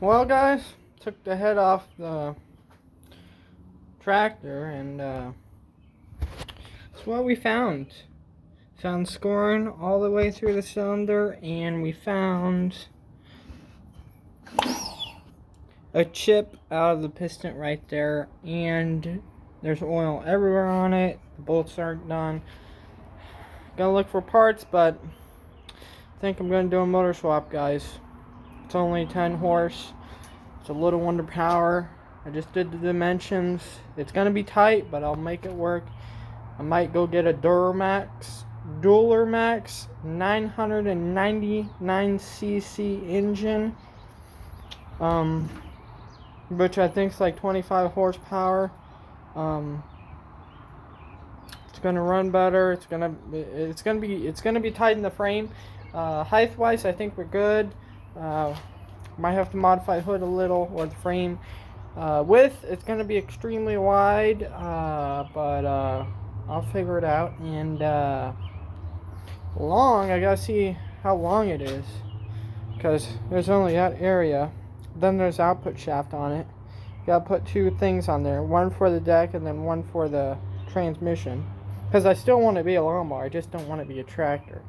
Well, guys, took the head off the tractor, and that's what we found. Found scoring all the way through the cylinder, and we found a chip out of the piston right there, and there's oil everywhere on it. The bolts aren't done. Gonna look for parts, but I think I'm gonna do a motor swap, guys. It's only 10 horse. It's a little under power. I just did the dimensions. It's gonna be tight, but I'll make it work. I might go get a Duramax 999cc engine, which I think is like 25 horsepower. It's gonna run better. It's gonna be tight in the frame. Height wise, I think we're good. Might have to modify the hood a little, or the frame. Width, it's going to be extremely wide, but I'll figure it out. And long, I gotta see how long it is, because there's only that area. Then there's output shaft on it. Gotta put two things on there, one for the deck and then one for the transmission, because I still want to be a lawnmower. I just don't want to be a tractor.